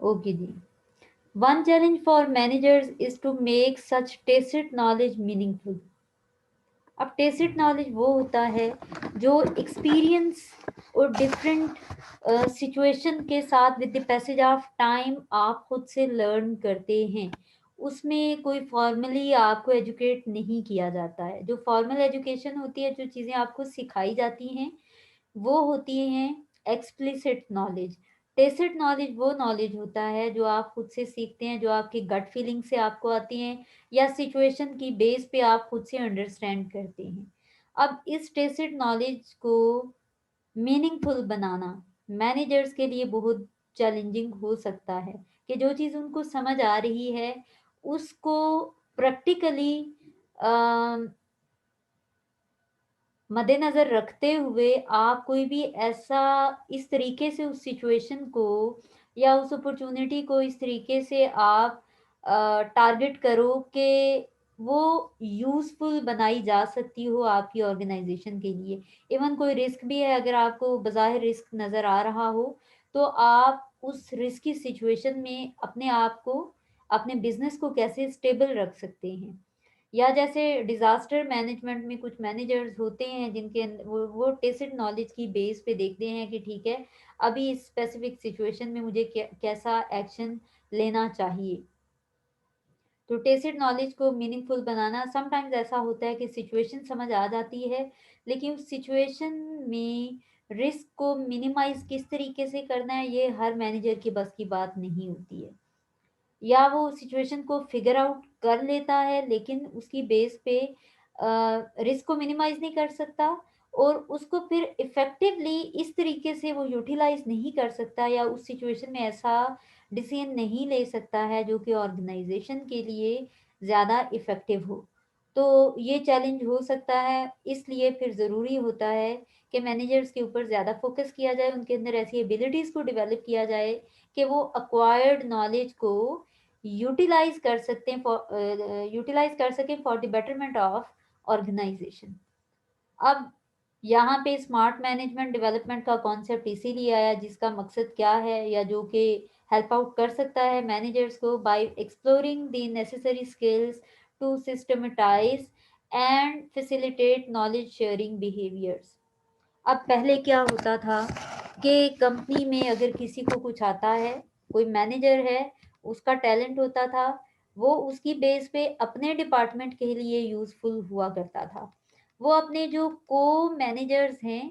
Okay जी। One challenge for managers is to make such tacit knowledge meaningful. अब tacit knowledge वो होता है जो एक्सपीरियंस और डिफरेंट सिचुएशन के साथ with the passage of time आप खुद से लर्न करते हैं। उसमें कोई फॉर्मली आपको एजुकेट नहीं किया जाता है। जो फॉर्मल एजुकेशन होती है, जो चीज़ें आपको सिखाई जाती हैं, वो होती हैं एक्सप्लिसिट नॉलेज। टेसिट नॉलेज वो नॉलेज होता है जो आप खुद से सीखते हैं, जो आपकी गट फीलिंग से आपको आती हैं, या सिचुएशन की बेस पे आप खुद से अंडरस्टैंड करते हैं। अब इस टेसिट नॉलेज को मीनिंगफुल बनाना मैनेजर्स के लिए बहुत चैलेंजिंग हो सकता है, कि जो चीज़ उनको समझ आ रही है उसको प्रैक्टिकली मद्देनजर रखते हुए आप कोई भी ऐसा इस तरीके से उस सिचुएशन को या उस अपॉर्चुनिटी को इस तरीके से आप टारगेट करो कि वो यूजफुल बनाई जा सकती हो आपकी ऑर्गेनाइजेशन के लिए। इवन कोई रिस्क भी है, अगर आपको बज़ाहिर रिस्क नज़र आ रहा हो, तो आप उस रिस्की सिचुएशन में अपने आप को, अपने बिजनेस को कैसे स्टेबल रख सकते हैं। या जैसे डिजास्टर मैनेजमेंट में कुछ मैनेजर्स होते हैं जिनके वो टेसिट नॉलेज की बेस पे देखते हैं कि ठीक है, अभी इस स्पेसिफिक सिचुएशन में मुझे कैसा एक्शन लेना चाहिए। तो टेसिट नॉलेज को मीनिंगफुल बनाना, समटाइम्स ऐसा होता है कि सिचुएशन समझ आ जाती है, लेकिन उस सिचुएशन में रिस्क को मिनिमाइज किस तरीके से करना है, ये हर मैनेजर की बस की बात नहीं होती है। या वो सिचुएशन को फिगर आउट कर लेता है, लेकिन उसकी बेस पे रिस्क को मिनिमाइज नहीं कर सकता, और उसको फिर इफेक्टिवली इस तरीके से वो यूटिलाइज नहीं कर सकता, या उस सिचुएशन में ऐसा डिसीजन नहीं ले सकता है जो कि ऑर्गेनाइजेशन के लिए ज़्यादा इफेक्टिव हो। तो ये चैलेंज हो सकता है, इसलिए फिर ज़रूरी होता है कि मैनेजर्स के ऊपर ज़्यादा फोकस किया जाए, उनके अंदर ऐसी एबिलिटीज़ को डेवलप किया जाए कि वो अक्वायर्ड नॉलेज को यूटिलाइज कर सकें for the betterment of organisation. अब यहाँ पे स्मार्ट मैनेजमेंट डेवलपमेंट का कॉन्सेप्ट इसीलिए आया, जिसका मकसद क्या है, या जो कि हेल्प आउट कर सकता है मैनेजर्स को by exploring the necessary skills to systematise and facilitate knowledge sharing behaviours. अब पहले क्या होता था कि कंपनी में अगर किसी को कुछ आता है, कोई मैनेजर है, उसका टैलेंट होता था, वो उसकी बेस पे अपने डिपार्टमेंट के लिए यूजफुल हुआ करता था। वो अपने जो को मैनेजर्स हैं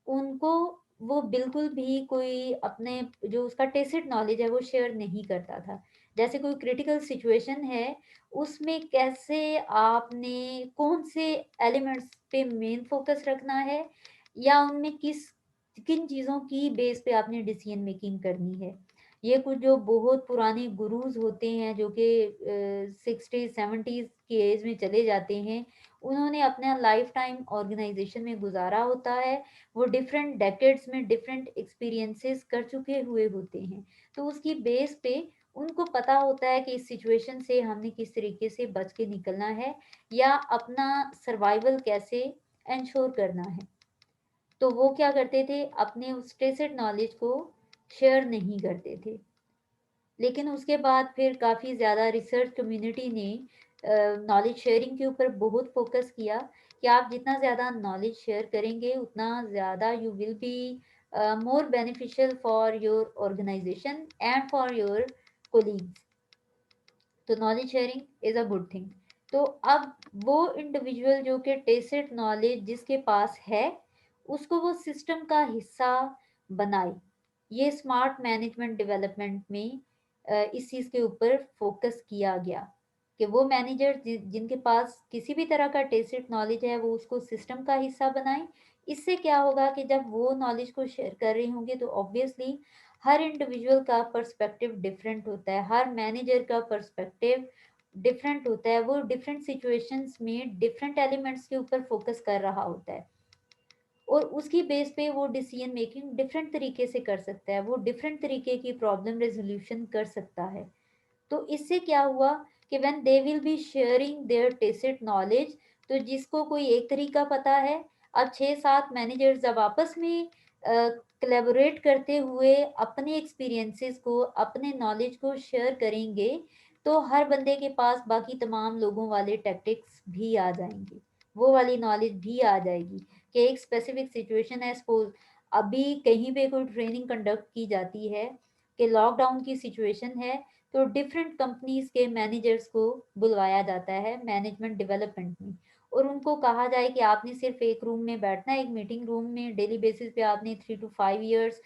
उनको वो बिल्कुल भी कोई अपने जो उसका टेसिट नॉलेज है वो शेयर नहीं करता था। जैसे कोई क्रिटिकल सिचुएशन है, उसमें कैसे आपने कौन से एलिमेंट्स पे मेन फोकस रखना है, या उनमें किन चीज़ों की बेस पे आपने डिसीजन मेकिंग करनी है। ये कुछ जो बहुत पुराने गुरुज होते हैं जो कि 60s 70s की एज में चले जाते हैं, उन्होंने अपना लाइफ टाइम ऑर्गेनाइजेशन में गुजारा होता है। वो डिफरेंट डेकेड्स में डिफरेंट एक्सपीरियंसेस कर चुके हुए होते हैं, तो उसकी बेस पे उनको पता होता है कि इस सिचुएशन से हमने किस तरीके से बच के निकलना है, या अपना सर्वाइवल कैसे इंश्योर करना है। तो वो क्या करते थे, अपने उस टेसिट नॉलेज को शेयर नहीं करते थे। लेकिन उसके बाद फिर काफ़ी ज़्यादा रिसर्च कम्युनिटी ने नॉलेज शेयरिंग के ऊपर बहुत फोकस किया, कि आप जितना ज़्यादा नॉलेज शेयर करेंगे उतना ज़्यादा you will be more beneficial for your organisation and for your colleagues. तो knowledge sharing is a good thing. तो अब वो इंडिविजुअल जो कि टेसिट नॉलेज जिसके पास है, उसको वो सिस्टम का हिस्सा बनाए। ये स्मार्ट मैनेजमेंट डेवलपमेंट में इस चीज़ के ऊपर फोकस किया गया, कि वो मैनेजर जिनके पास किसी भी तरह का टेसिट नॉलेज है वो उसको सिस्टम का हिस्सा बनाए। इससे क्या होगा कि जब वो नॉलेज को शेयर कर रहे होंगे तो ऑब्वियसली हर इंडिविजुअल का पर्सपेक्टिव डिफरेंट होता है, हर मैनेजर का पर्सपेक्टिव डिफरेंट होता है। वो डिफरेंट सिचुएशंस में डिफरेंट एलिमेंट्स के ऊपर फोकस कर रहा होता है, और उसकी बेस पे वो डिसीजन मेकिंग डिफरेंट तरीके से कर सकता है, वो डिफरेंट तरीके की प्रॉब्लम रेजोल्यूशन कर सकता है। तो इससे क्या हुआ कि when they will be sharing their tacit knowledge, तो जिसको कोई एक तरीका पता है, अब 6-7 मैनेजर्स जब आपस में कोलैबोरेट करते हुए अपने एक्सपीरियंसेस को, अपने नॉलेज को शेयर करेंगे, तो हर बंदे के पास बाकी तमाम लोगों वाले टैक्टिक्स भी आ जाएंगे, वो वाली नॉलेज भी आ जाएगी कि एक स्पेसिफिक सिचुएशन है, सपोज अभी कहीं पे कोई ट्रेनिंग कंडक्ट की जाती है कि लॉकडाउन की सिचुएशन है, तो डिफरेंट कंपनीज के मैनेजर्स को बुलवाया जाता है मैनेजमेंट डेवलपमेंट में, और उनको कहा जाए कि आपने सिर्फ एक रूम में बैठना है, एक मीटिंग रूम में डेली बेसिस पे आपने 3 to 5 years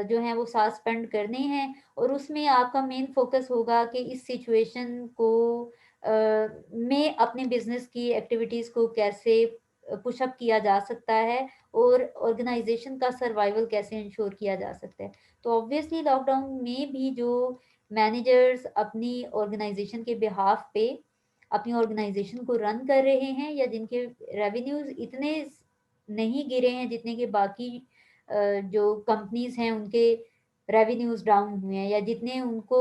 जो है वो साथ स्पेंड करने हैं, और उसमें आपका मेन फोकस होगा कि इस सिचुएशन को में अपने बिजनेस की एक्टिविटीज़ को कैसे पुशअप किया जा सकता है, और ऑर्गेनाइजेशन का सर्वाइवल कैसे इंश्योर किया जा सकता है। तो ऑब्वियसली लॉकडाउन में भी जो मैनेजर्स अपनी ऑर्गेनाइजेशन के बिहाफ पे अपनी ऑर्गेनाइजेशन को रन कर रहे हैं, या जिनके रेवेन्यूज इतने नहीं गिरे हैं जितने के बाकी जो कंपनीज हैं उनके रेवेन्यूज डाउन हुए हैं, या जितने उनको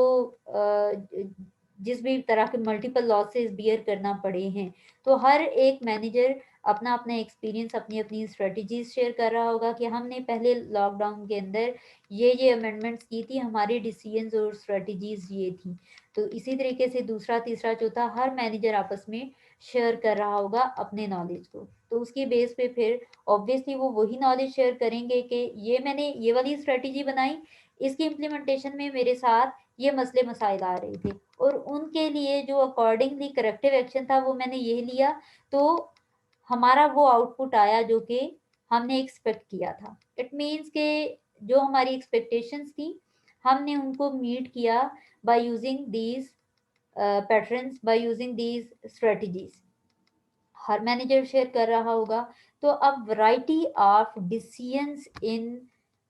जिस भी तरह के मल्टीपल लॉसेस बियर करना पड़े हैं, तो हर एक मैनेजर अपना अपना एक्सपीरियंस, अपनी अपनी स्ट्रेटजीज शेयर कर रहा होगा कि हमने पहले लॉकडाउन के अंदर ये अमेंडमेंट्स की थी, हमारी डिसीजंस और स्ट्रेटजीज ये थी। तो इसी तरीके से दूसरा तीसरा चौथा हर मैनेजर आपस में शेयर कर रहा होगा अपने नॉलेज को, तो उसकी बेस पे फिर ऑब्वियसली वो वही नॉलेज शेयर करेंगे कि ये मैंने ये वाली स्ट्रेटजी बनाई, इसकी इम्प्लीमेंटेशन में मेरे साथ ये मसले मसाइल आ रहे थे, और उनके लिए जो अकॉर्डिंगली करेक्टिव एक्शन था वो मैंने ये लिया, तो हमारा वो आउटपुट आया जो कि हमने एक्सपेक्ट किया था। इट मीन्स के जो हमारी एक्सपेक्टेशंस थी हमने उनको मीट किया by using these patterns, by using these strategies, her manager share कर रहा होगा। तो अब variety of decisions in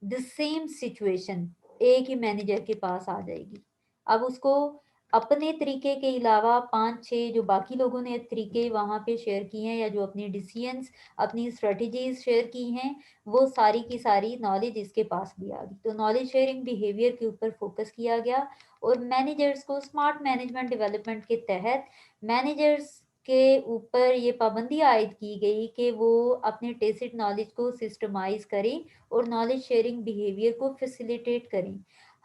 the same situation एक ही मैनेजर के पास आ जाएगी। अब उसको अपने तरीके के अलावा पांच छह जो बाकी लोगों ने तरीके वहां पे शेयर किए हैं, या जो अपनी डिसीजंस अपनी स्ट्रेटजीज शेयर की हैं, वो सारी की सारी नॉलेज इसके पास भी आ गई। तो नॉलेज शेयरिंग बिहेवियर के ऊपर फोकस किया गया, और मैनेजर्स को स्मार्ट मैनेजमेंट डेवलपमेंट के तहत मैनेजर्स के ऊपर ये पाबंदी आयद की गई कि वो अपने टेसिट नॉलेज को सिस्टमाइज करें और नॉलेज शेयरिंग बिहेवियर को फैसिलिटेट करें।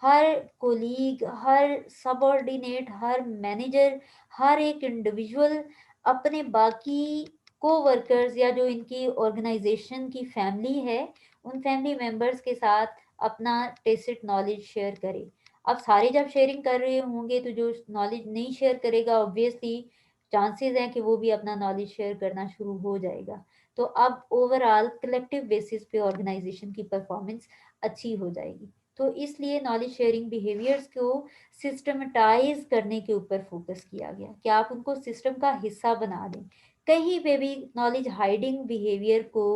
हर कोलीग, हर सबऑर्डिनेट, हर मैनेजर, हर एक इंडिविजुअल अपने बाकी को वर्कर्स या जो इनकी ऑर्गेनाइजेशन की फैमिली है उन फैमिली मेंबर्स के साथ अपना टेसिट नॉलेज शेयर करें। अब सारे जब शेयरिंग कर रहे होंगे तो जो नॉलेज नहीं शेयर करेगा ऑब्वियसली चांसेस हैं कि वो भी अपना नॉलेज शेयर करना शुरू हो जाएगा। तो अब ओवरऑल कलेक्टिव बेसिस पे ऑर्गेनाइजेशन की परफॉर्मेंस अच्छी हो जाएगी। तो इसलिए नॉलेज शेयरिंग बिहेवियर्स को सिस्टमटाइज करने के ऊपर फोकस किया गया कि आप उनको सिस्टम का हिस्सा बना दें, कहीं पे भी नॉलेज हाइडिंग बिहेवियर को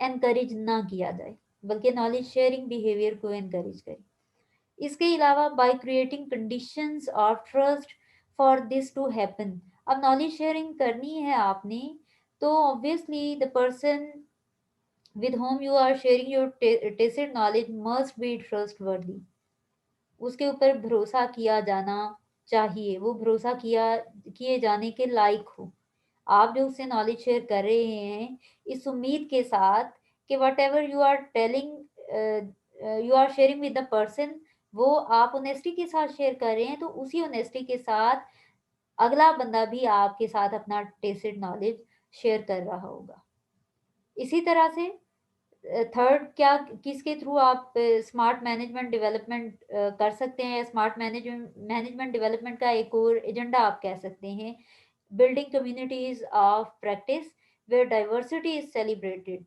एनकरेज ना किया जाए, बल्कि नॉलेज शेयरिंग बिहेवियर को एनकरेज करें। इसके अलावा by creating conditions of trust for this to happen, अब नॉलेज शेयरिंग करनी है आपने, तो obviously the person with whom you are sharing your tacit knowledge must be trustworthy, उसके ऊपर भरोसा किया जाना चाहिए, वो भरोसा किए जाने के लायक हो। आप जो उससे नॉलेज शेयर कर रहे हैं इस उम्मीद के साथ कि whatever you are telling you are sharing with the person, वो आप ऑनेस्टी के साथ शेयर कर रहे हैं, तो उसी ऑनेस्टी के साथ अगला बंदा भी आपके साथ अपना टेसिड नॉलेज शेयर कर रहा होगा। इसी तरह से थर्ड क्या, किसके थ्रू आप स्मार्ट मैनेजमेंट डेवलपमेंट कर सकते हैं, स्मार्ट मैनेजमेंट डेवलपमेंट का एक और एजेंडा आप कह सकते हैं, building communities of practice where diversity is celebrated,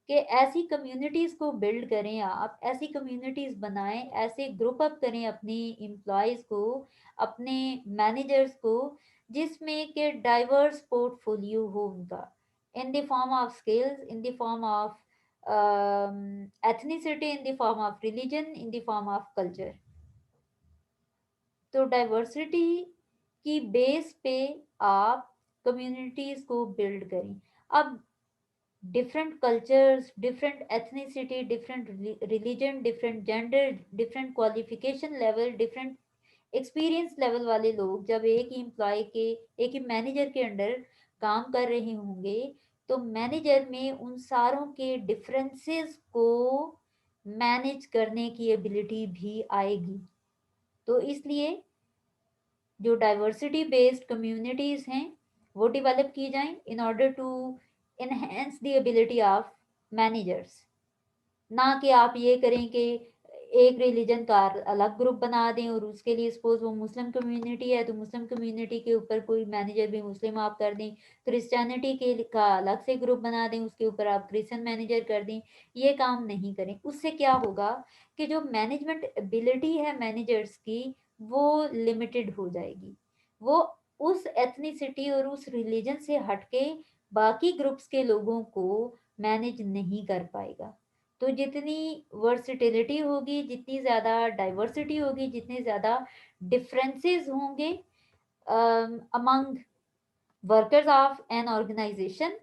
कि ऐसी कम्युनिटीज को बिल्ड करें, आप ऐसी कम्युनिटीज बनाएं, ऐसे ग्रुप अप करें अपने एम्प्लॉयज को, अपने मैनेजर्स को, जिसमें के डाइवर्स पोर्टफोलियो हो उनका, in the form of skills, in the form of ethnicity, in the form of religion, in the form of culture। तो डाइवर्सिटी की बेस पे आप कम्युनिटीज को बिल्ड करें। अब different cultures, different ethnicity, different religion, different gender, different qualification level, different experience level वाले लोग जब एक ही एम्प्लॉय के, एक ही मैनेजर के अंडर काम कर रहे होंगे, तो मैनेजर में उन सारों के डिफरेंसेस को मैनेज करने की एबिलिटी भी आएगी। तो इसलिए जो डाइवर्सिटी बेस्ड कम्युनिटीज हैं वो डेवलप की जाएं in order to enhance the ability of managers. ना कि आप ये करें कि एक रिलीजन का अलग ग्रुप बना दें और उसके लिए सपोज वो मुस्लिम कम्युनिटी है तो मुस्लिम कम्युनिटी के ऊपर कोई मैनेजर भी मुस्लिम आप कर दें, क्रिश्चियनिटी के का अलग से ग्रुप बना दें उसके ऊपर आप क्रिश्चियन मैनेजर कर दें। ये काम नहीं करें। उससे क्या होगा कि जो मैनेजमेंट एबिलिटी है मैनेजर्स की वो लिमिटेड हो जाएगी। वो उस एथनिसिटी और उस रिलीजन से हटके बाकी ग्रुप्स के लोगों को मैनेज नहीं कर पाएगा। तो जितनी वर्सिटिलिटी होगी, जितनी ज़्यादा डाइवर्सिटी होगी, जितने ज़्यादा डिफरेंसेस होंगे among workers of an organisation,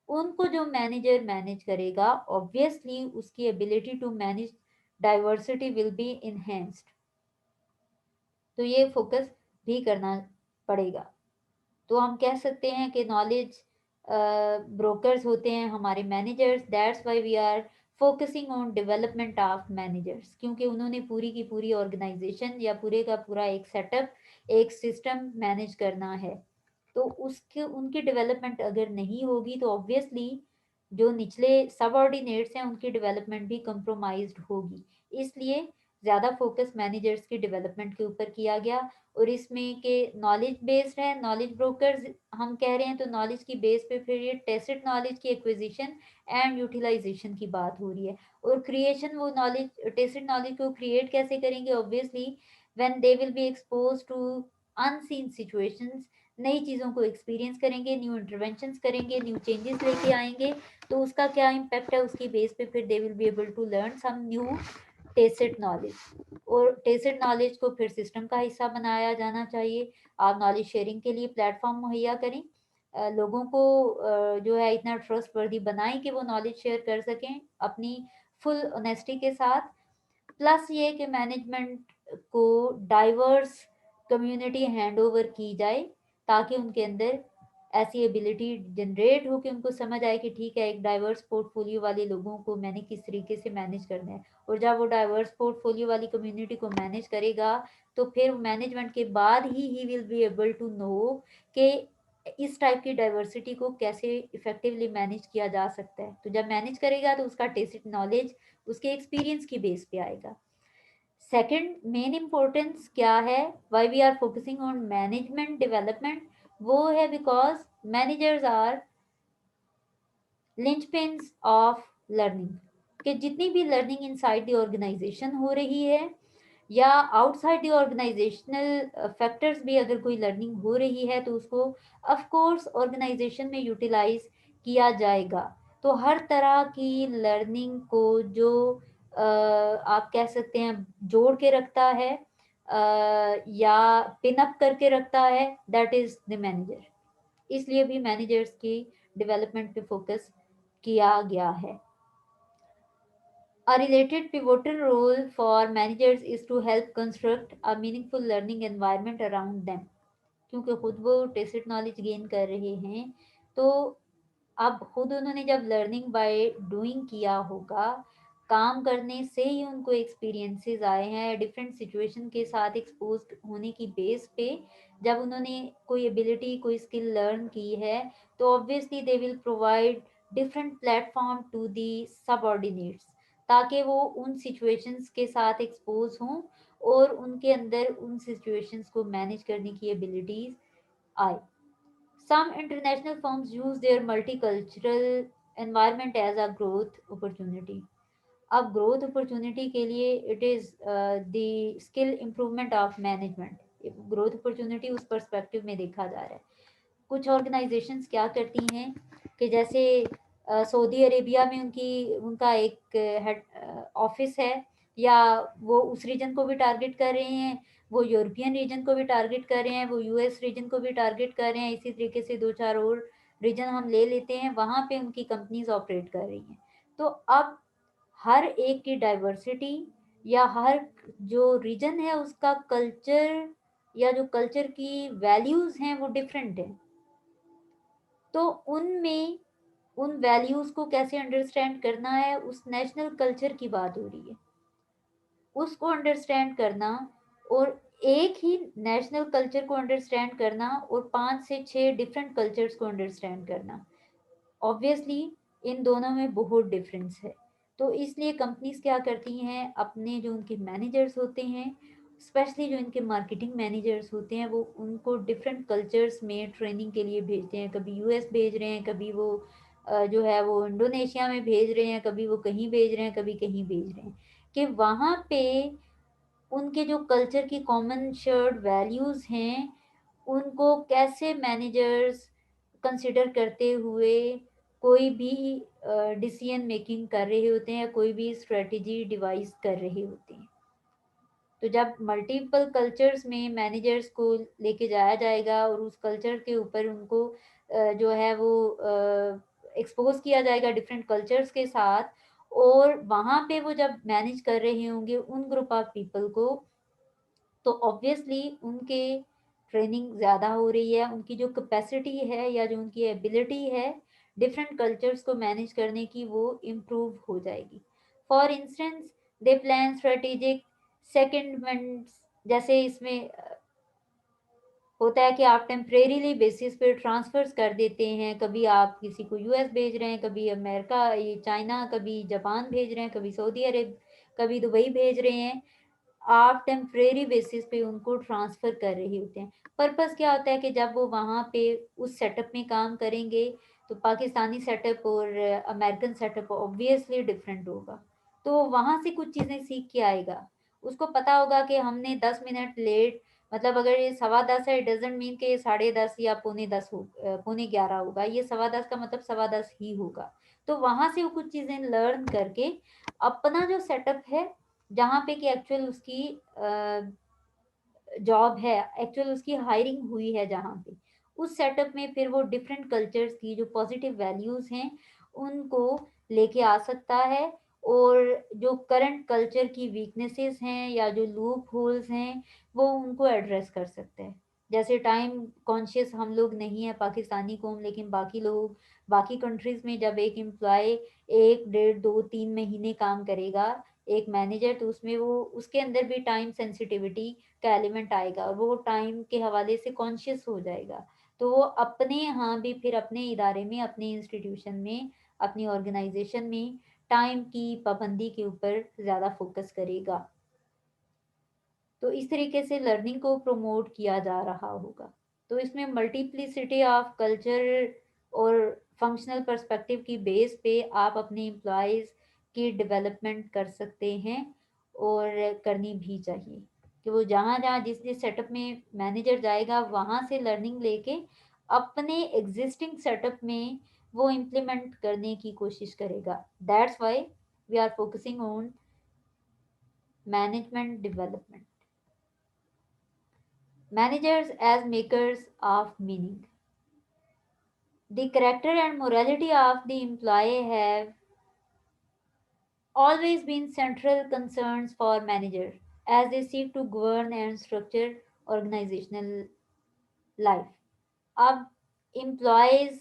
उनको जो मैनेजर मैनेज करेगा ऑब्वियसली उसकी ability to manage diversity will be enhanced. तो ये फोकस भी करना पड़ेगा। तो हम कह सकते हैं कि नॉलेज ब्रोकर्स होते हैं हमारे managers. That's why we are focusing on development of managers, क्योंकि उन्होंने पूरी की पूरी ऑर्गेनाइजेशन या पूरे का पूरा एक सेटअप, एक सिस्टम मैनेज करना है। तो उसके उनकी डेवलपमेंट अगर नहीं होगी तो ऑब्वियसली जो निचले सबऑर्डिनेट्स हैं उनकी डेवलपमेंट भी कंप्रोमाइज्ड होगी। इसलिए ज़्यादा फोकस मैनेजर्स की डेवलपमेंट के ऊपर किया गया। और इसमें के नॉलेज बेस्ड है, नॉलेज ब्रोकर्स हम कह रहे हैं तो नॉलेज की बेस पे फिर ये टेसिट नॉलेज की एक्विजिशन एंड यूटिलाइजेशन की बात हो रही है। और क्रिएशन, वो नॉलेज टेसिट नॉलेज को क्रिएट कैसे करेंगे, obviously when they will be expose to unseen situations, नई चीज़ों को एक्सपीरियंस करेंगे, न्यू इंटरवेंशंस करेंगे, न्यू चेंजेस लेके आएंगे, तो उसका क्या इम्पैक्ट है उसकी बेस पे फिर they will be able to learn some new tacit knowledge. और टेसिट नॉलेज को फिर सिस्टम का हिस्सा बनाया जाना चाहिए। आप नॉलेज शेयरिंग के लिए प्लेटफॉर्म मुहैया करें, लोगों को जो है इतना ट्रस्ट वर्दी बनाएं कि वो नॉलेज शेयर कर सकें अपनी फुल ऑनेस्टी के साथ। प्लस ये कि मैनेजमेंट को डाइवर्स कम्युनिटी हैंड ओवर की जाए ताकि उनके अंदर ऐसी एबिलिटी जनरेट हो कि उनको समझ आए कि ठीक है एक डाइवर्स पोर्टफोलियो वाले लोगों को मैंने किस तरीके से मैनेज करना है। और जब वो डाइवर्स पोर्टफोलियो वाली कम्युनिटी को मैनेज करेगा तो फिर मैनेजमेंट के बाद ही will be able to know कि इस टाइप की डाइवर्सिटी को कैसे इफेक्टिवली मैनेज किया जा सकता है। तो जब मैनेज करेगा तो उसका टेसिट नॉलेज उसके एक्सपीरियंस की बेस पे आएगा। सेकंड मेन इम्पोर्टेंस क्या है, why we are focusing on management development, वो है because managers are linchpins of learning. कि जितनी भी लर्निंग इनसाइड द ऑर्गेनाइजेशन हो रही है या आउटसाइड द ऑर्गेनाइजेशनल फैक्टर्स भी अगर कोई लर्निंग हो रही है तो उसको ऑफ कोर्स ऑर्गेनाइजेशन में यूटिलाइज किया जाएगा। तो हर तरह की लर्निंग को जो आप कह सकते हैं जोड़ के रखता है या पिन अप करके रखता है, दैट इज द मैनेजर। इसलिए भी मैनेजर्स की डेवलपमेंट पे फोकस किया गया है। A related pivotal role for managers is to help construct a meaningful learning environment around them। क्योंकि खुद वो टेसिट नॉलेज गेन कर रहे हैं तो अब खुद उन्होंने जब लर्निंग बाय डूइंग किया होगा, काम करने से ही उनको एक्सपीरियंसेस आए हैं डिफरेंट सिचुएशन के साथ एक्सपोज होने की बेस पे, जब उन्होंने कोई एबिलिटी कोई स्किल लर्न की है तो obviously they will provide different platform to the subordinates ताकि वो उन सिचुएशंस के साथ एक्सपोज हों और उनके अंदर उन सिचुएशंस को मैनेज करने की एबिलिटीज आए। Some international firms use their multicultural environment as a growth opportunity। अब ग्रोथ अपॉर्चुनिटी के लिए it is the skill improvement of management, growth opportunity उस पर्सपेक्टिव में देखा जा रहा है। कुछ ऑर्गेनाइजेशंस क्या करती हैं कि जैसे सऊदी अरेबिया में उनकी उनका एक हेड ऑफिस है, या वो उस रीजन को भी टारगेट कर रहे हैं, वो यूरोपियन रीजन को भी टारगेट कर रहे हैं, वो यूएस रीजन को भी टारगेट कर रहे हैं, इसी तरीके से दो चार और रीजन हम ले लेते हैं, वहाँ पे उनकी कंपनीज ऑपरेट कर रही हैं। तो अब हर एक की डाइवर्सिटी या हर जो रीजन है उसका कल्चर या जो कल्चर की वैल्यूज हैं वो डिफरेंट है। तो उनमें उन वैल्यूज़ को कैसे अंडरस्टैंड करना है, उस नेशनल कल्चर की बात हो रही है, उसको अंडरस्टैंड करना, और एक ही नेशनल कल्चर को अंडरस्टैंड करना और 5 से 6 डिफरेंट कल्चर्स को अंडरस्टैंड करना, ऑब्वियसली इन दोनों में बहुत डिफरेंस है। तो इसलिए कंपनीज क्या करती हैं, अपने जो उनके मैनेजर्स होते हैं, स्पेशली जो इनके मार्केटिंग मैनेजर्स होते हैं, वो उनको डिफरेंट कल्चर्स में ट्रेनिंग के लिए भेजते हैं। कभी यूएस भेज रहे हैं, कभी वो जो है वो इंडोनेशिया में भेज रहे हैं, कभी वो कहीं भेज रहे हैं, कभी कहीं भेज रहे हैं, कि वहाँ पे उनके जो कल्चर की कॉमन शेयर्ड वैल्यूज़ हैं, उनको कैसे मैनेजर्स कंसिडर करते हुए कोई भी डिसीजन मेकिंग कर रहे होते हैं, कोई भी स्ट्रेटजी डिवाइस कर रहे होते हैं। तो जब मल्टीपल कल्चर्स में मैनेजर्स को लेके जाया जाएगा और उस कल्चर के ऊपर उनको जो है वो एक्सपोज किया जाएगा डिफरेंट कल्चर्स के साथ, और वहाँ पे वो जब मैनेज कर रहे होंगे उन ग्रुप ऑफ पीपल को, तो ऑब्वियसली उनके ट्रेनिंग ज़्यादा हो रही है, उनकी जो कैपेसिटी है या जो उनकी एबिलिटी है डिफरेंट कल्चर्स को मैनेज करने की, वो इम्प्रूव हो जाएगी। For instance, they plan strategic secondments, जैसे इसमें होता है कि आप टेम्परेरीली बेसिस पे ट्रांसफर्स कर देते हैं, कभी आप किसी को यूएस भेज रहे हैं, कभी अमेरिका, ये चाइना, कभी जापान भेज रहे हैं, कभी सऊदी अरब, कभी दुबई भेज रहे हैं, आप टेम्परेरी बेसिस पे उनको ट्रांसफ़र कर रहे होते हैं। पर्पस क्या होता है कि जब वो वहाँ पे उस सेटअप में काम करेंगे, तो पाकिस्तानी सेटअप और अमेरिकन सेटअप ऑब्वियसली डिफरेंट होगा। तो वहाँ से कुछ चीज़ें सीख के आएगा। उसको पता होगा कि हमने 10 मिनट लेट, मतलब अगर ये 10:15 है, इट डजंट मीन कि ये 10:30 या पौने 10 हो, पौने 11 होगा, ये 10:15 का मतलब 10:15 ही होगा। तो वहाँ से वो कुछ चीज़ें लर्न करके अपना जो सेटअप है, जहाँ पे कि एक्चुअल उसकी जॉब है, एक्चुअल उसकी हायरिंग हुई है जहाँ पे, उस सेटअप में फिर वो डिफरेंट कल्चर्स की जो पॉजिटिव वैल्यूज़ हैं उनको लेके आ सकता है, और जो करंट कल्चर की वीकनेसेस हैं या जो लूप होल्स हैं, वो उनको एड्रेस कर सकते हैं। जैसे टाइम कॉन्शियस हम लोग नहीं है पाकिस्तानी कौम, लेकिन बाकी लोग, बाकी कंट्रीज़ में जब एक एम्प्लॉय 1, 1.5, 2, 3 महीने काम करेगा, एक मैनेजर, तो उसमें वो उसके अंदर भी टाइम सेंसिटिविटी का एलिमेंट आएगा और वो टाइम के हवाले से कॉन्शियस हो जाएगा। तो वो अपने यहाँ भी फिर अपने इदारे में, अपने इंस्टीट्यूशन में, अपनी ऑर्गेनाइजेशन में टाइम की पाबंदी के ऊपर ज़्यादा फोकस करेगा। तो इस तरीके से लर्निंग को प्रमोट किया जा रहा होगा। तो इसमें मल्टीप्लिसिटी ऑफ कल्चर और फंक्शनल पर्सपेक्टिव की बेस पे आप अपने एम्प्लॉयज़ की डेवलपमेंट कर सकते हैं, और करनी भी चाहिए, कि वो जहाँ जहाँ जिस जिस सेटअप में मैनेजर जाएगा वहाँ से लर्निंग लेके अपने एग्जिस्टिंग सेटअप में वो इम्प्लीमेंट करने की कोशिश करेगा। That's why we are focusing on management development. Managers as makers of meaning. The character and morality of the employee have always been central concerns for managers as they seek to govern and structure organizational life. अब employees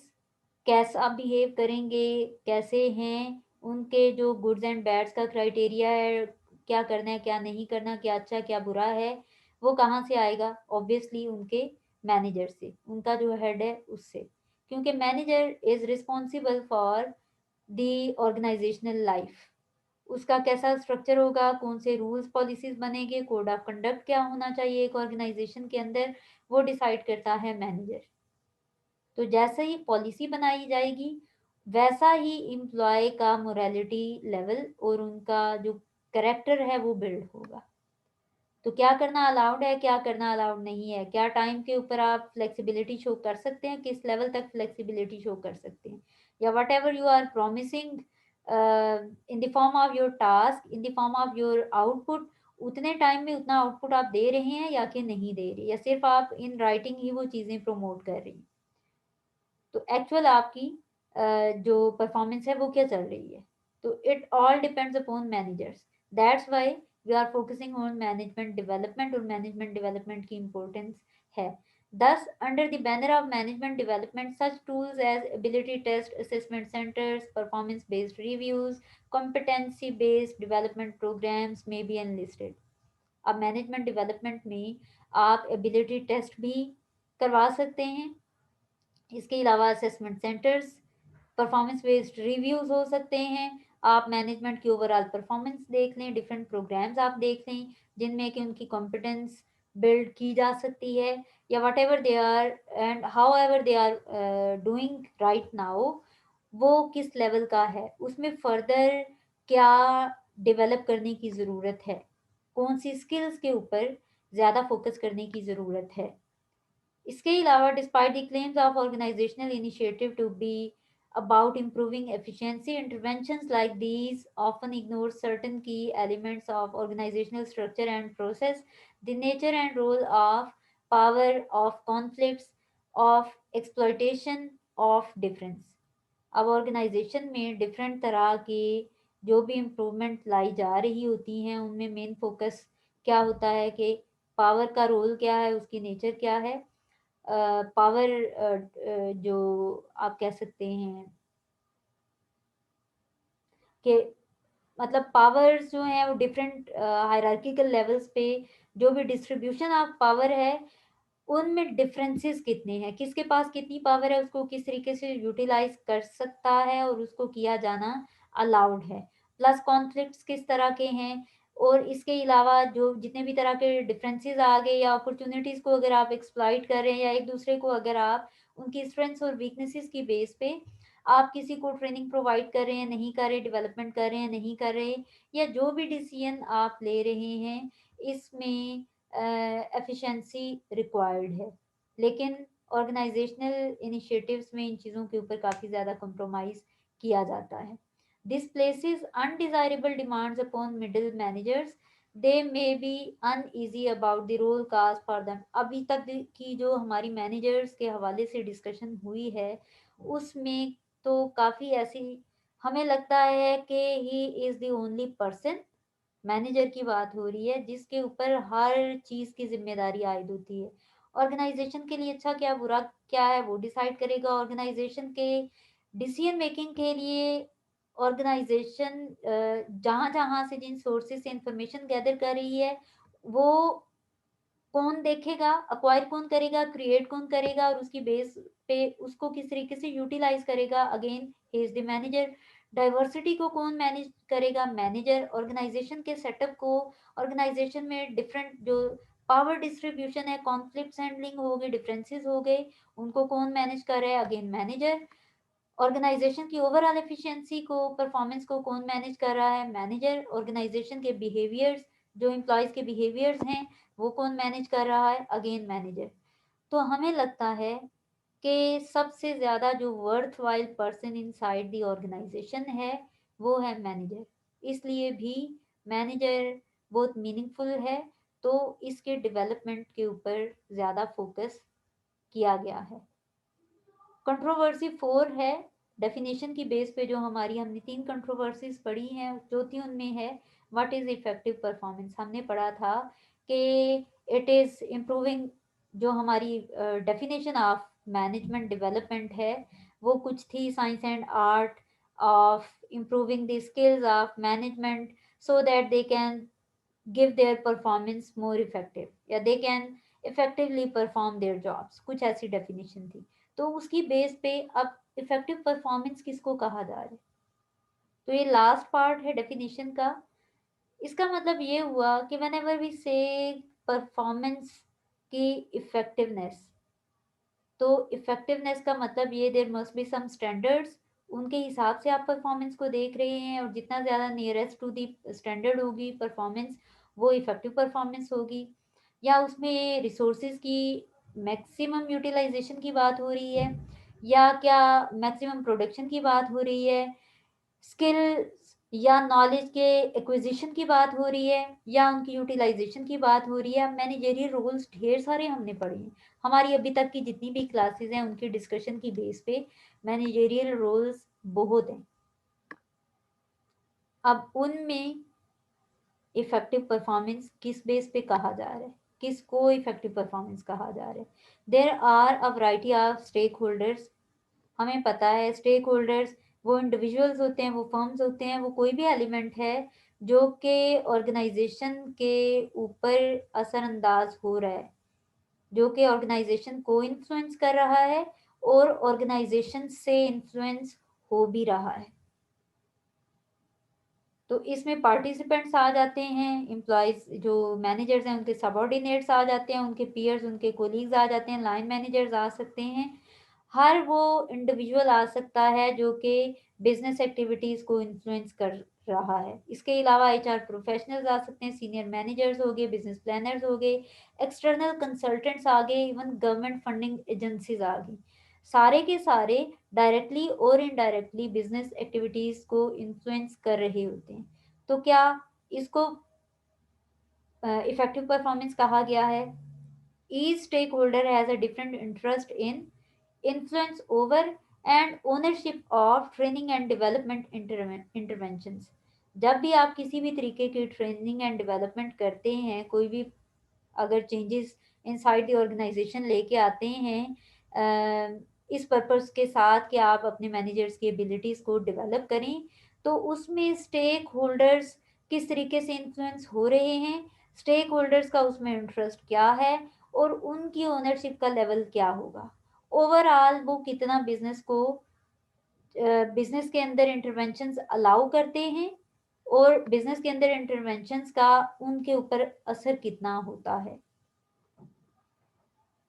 कैसा behave करेंगे, कैसे हैं, उनके जो goods and bads का criteria है, क्या करना है, क्या नहीं करना, क्या अच्छा, क्या बुरा है, वो कहाँ से आएगा? ऑब्वियसली उनके मैनेजर से, उनका जो हेड है उससे। क्योंकि manager is responsible for the organisational life. उसका कैसा स्ट्रक्चर होगा, कौन से रूल्स पॉलिसीज बनेंगे, कोड ऑफ कंडक्ट क्या होना चाहिए एक ऑर्गेनाइजेशन के अंदर, वो डिसाइड करता है मैनेजर। तो जैसे ही पॉलिसी बनाई जाएगी, वैसा ही एम्प्लॉय का मोरालिटी लेवल और उनका जो करेक्टर है वो बिल्ड होगा। तो क्या करना अलाउड है, क्या करना अलाउड नहीं है, क्या टाइम के ऊपर आप फ्लेक्सिबिलिटी शो कर सकते हैं, किस लेवल तक फ्लेक्सिबिलिटी शो कर सकते हैं, या whatever you are promising in the form of your task, in the form of your output, उतने टाइम में उतना आउटपुट आप दे रहे हैं या कि नहीं दे रहे, या सिर्फ आप इन राइटिंग ही वो चीज़ें प्रमोट कर रही हैं। तो एक्चुअल आपकी जो परफॉर्मेंस है वो क्या चल रही है। तो it all depends upon managers. That's why we are focusing on management development, और मैनेजमेंट डेवलपमेंट की इम्पोर्टेंस है। Thus, under the banner of management development, such tools as ability test assessment centers, performance based reviews, competency based development programs may be enlisted. अब management development में आप ability test भी करवा सकते हैं, इसके अलावा assessment centres, performance based reviews हो सकते हैं, आप मैनेजमेंट की ओवरऑल परफॉर्मेंस देख लें, डिफरेंट प्रोग्राम्स आप देख लें जिनमें कि उनकी कॉम्पिटेंस बिल्ड की जा सकती है, या whatever they are and however they are doing right now, वो किस लेवल का है, उसमें फर्दर क्या डेवलप करने की ज़रूरत है, कौन सी स्किल्स के ऊपर ज़्यादा फोकस करने की ज़रूरत है। इसके अलावा despite the claims of organisational initiative to be about improving efficiency, interventions like these often ignore certain key elements of organizational structure and process, the nature and role of power, of conflicts, of exploitation, of difference. अब organisation में different तरह के जो भी improvement लाई जा रही होती हैं उनमें मेन फोकस क्या होता है कि पावर का रोल क्या है, उसकी नेचर क्या है, पावर जो आप कह सकते हैं कि मतलब पावर्स जो हैं वो डिफरेंट हायरार्किकल लेवल्स पे जो भी डिस्ट्रीब्यूशन ऑफ पावर है उनमें डिफरेंसेस कितने हैं, किसके पास कितनी पावर है, उसको किस तरीके से यूटिलाइज कर सकता है और उसको किया जाना अलाउड है, प्लस कॉन्फ्लिक्ट्स किस तरह के हैं, और इसके अलावा जो जितने भी तरह के डिफरेंसेस आ गए या अपॉर्चुनिटीज़ को अगर आप एक्सप्लॉइट कर रहे हैं या एक दूसरे को अगर आप उनकी स्ट्रेंथ्स और वीकनेसेस की बेस पे आप किसी को ट्रेनिंग प्रोवाइड कर रहे हैं नहीं कर रहे, डेवलपमेंट कर रहे हैं नहीं कर रहे, या जो भी डिसीजन आप ले रहे हैं इसमें एफिशिएंसी रिक्वायर्ड है, लेकिन ऑर्गेनाइजेशनल इनिशिएटिव्स में इन चीज़ों के ऊपर काफ़ी ज़्यादा कंप्रोमाइज़ किया जाता है। This places undesirable demands upon middle managers, they may be uneasy about the role cast for them. अभी तक की जो हमारी मैनेजर्स के हवाले से डिस्कशन हुई है उसमें तो काफ़ी ऐसी हमें लगता है कि he is the only person, manager की बात हो रही है जिसके ऊपर हर चीज़ की जिम्मेदारी आयद होती है। ऑर्गेनाइजेशन के लिए अच्छा क्या बुरा क्या है वो डिसाइड करेगा, ऑर्गेनाइजेशन के डिसीजन मेकिंग के लिए ऑर्गेनाइजेशन जहाँ जहाँ से जिन सोर्सेज से इंफॉर्मेशन गैदर कर रही है वो कौन देखेगा, अक्वायर कौन करेगा, क्रिएट कौन करेगा और उसकी बेस पे उसको किस तरीके से यूटिलाइज करेगा, again he is the manager. Diversity को कौन मैनेज करेगा, मैनेजर। ऑर्गेनाइजेशन के सेटअप को, ऑर्गेनाइजेशन में डिफरेंट जो पावर डिस्ट्रीब्यूशन है, कॉन्फ्लिक्ट हैंडलिंग हो गए, डिफरेंसेस हो गए, उनको कौन मैनेज कर रहा है, अगेन मैनेजर। ऑर्गेनाइजेशन की ओवरऑल एफिशिएंसी को, परफॉर्मेंस को कौन मैनेज कर रहा है, मैनेजर। ऑर्गेनाइजेशन के बिहेवियर्स, जो एम्प्लॉयज के बिहेवियर्स हैं वो कौन मैनेज कर रहा है, अगेन मैनेजर। तो हमें लगता है कि सबसे ज़्यादा जो worthwhile person inside the organisation है वो है मैनेजर, इसलिए भी मैनेजर बहुत मीनिंगफुल है, तो इसके डेवलपमेंट के ऊपर ज़्यादा फोकस किया गया है। कंट्रोवर्सी 4 है, डेफिनेशन की बेस पे जो हमारी हमने 3 कंट्रोवर्सीज पढ़ी हैं, चौथी उनमें है व्हाट इज़ इफेक्टिव परफॉर्मेंस। हमने पढ़ा था कि इट इज़ इम्प्रूविंग, जो हमारी डेफिनेशन ऑफ मैनेजमेंट डेवलपमेंट है वो कुछ थी, science and art of improving the skills of management so that they can give their performance more effective या they can effectively perform their jobs, कुछ ऐसी definition थी। तो उसकी बेस पे अब इफेक्टिव परफॉर्मेंस किसको कहा जा रहा है, तो ये लास्ट पार्ट है डेफिनेशन का। इसका मतलब ये हुआ कि whenever we say performance की इफेक्टिवनेस, तो इफेक्टिवनेस का मतलब ये there must be some standards, उनके हिसाब से आप परफॉर्मेंस को देख रहे हैं और जितना ज़्यादा नियरेस्ट टू दी स्टैंडर्ड होगी परफॉर्मेंस वो इफेक्टिव परफॉर्मेंस होगी। या उसमें रिसोर्सेज की मैक्सिमम यूटिलाइजेशन की बात हो रही है, या क्या मैक्सिमम प्रोडक्शन की बात हो रही है, स्किल या नॉलेज के एक्विजिशन की बात हो रही है, या उनकी यूटिलाइजेशन की बात हो रही है। मैनेजरियल रोल्स ढेर सारे हमने पढ़े हैं, हमारी अभी तक की जितनी भी क्लासेस हैं उनकी डिस्कशन की बेस पे मैनेजरियल रोल्स बहुत हैं। अब उनमें इफेक्टिव परफॉर्मेंस किस बेस पे कहा जा रहा है, किसको इफेक्टिव परफॉर्मेंस कहा जा रहा है। There are a variety of stakeholders. हमें पता है स्टेक होल्डर्स वो इंडिविजुअल्स होते हैं, वो फर्म्स होते हैं, वो कोई भी एलिमेंट है जो कि ऑर्गेनाइजेशन के ऊपर असरअंदाज हो रहा है, जो कि ऑर्गेनाइजेशन को इन्फ्लुएंस कर रहा है और ऑर्गेनाइजेशन से इन्फ्लुएंस हो भी रहा है। तो इसमें पार्टिसिपेंट्स आ जाते हैं, एम्प्लॉयज जो मैनेजर्स हैं उनके सबॉर्डिनेट्स आ जाते हैं, उनके पीयर्स, उनके कोलीग्स आ जाते हैं, लाइन मैनेजर्स आ सकते हैं, हर वो इंडिविजुअल आ सकता है जो कि बिजनेस एक्टिविटीज़ को इन्फ्लुएंस कर रहा है। इसके अलावा एचआर प्रोफेशनल्स आ सकते हैं, सीनियर मैनेजर्स हो गए, बिजनेस प्लानर्स हो गए, एक्सटर्नल कंसल्टेंट्स आ गए, इवन गवर्नमेंट फंडिंग एजेंसीज आ गई। सारे के सारे डायरेक्टली और इनडायरेक्टली बिजनेस एक्टिविटीज को इन्फ्लुएंस कर रहे होते हैं। तो क्या इसको इफेक्टिव परफॉर्मेंस कहा गया है? Each stakeholder has a different interest in influence over and ownership of training and development interventions। जब भी आप किसी भी तरीके की ट्रेनिंग एंड डेवलपमेंट करते हैं, कोई भी अगर चेंजेस इनसाइड द ऑर्गेनाइजेशन लेके आते हैं इस पर्पस के साथ कि आप अपने मैनेजर्स की एबिलिटीज़ को डेवलप करें, तो उसमें स्टेक होल्डर्स किस तरीके से इन्फ्लुएंस हो रहे हैं, स्टेक होल्डर्स का उसमें इंटरेस्ट क्या है और उनकी ओनरशिप का लेवल क्या होगा, ओवरऑल वो कितना बिजनेस को बिजनेस के अंदर इंटरवेंशंस अलाउ करते हैं और बिजनेस के अंदर इंटरवेंशंस का उनके ऊपर असर कितना होता है।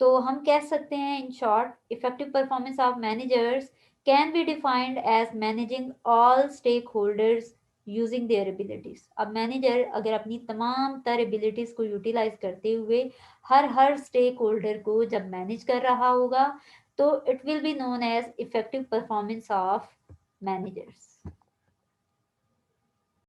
तो हम कह सकते हैं in short, effective performance of managers can be defined as managing all stakeholders using their abilities. अब मैनेजर अगर अपनी तमाम तर एबिलिटीज को यूटिलाइज करते हुए हर स्टेक होल्डर को जब मैनेज कर रहा होगा, तो it will be known as effective performance of managers.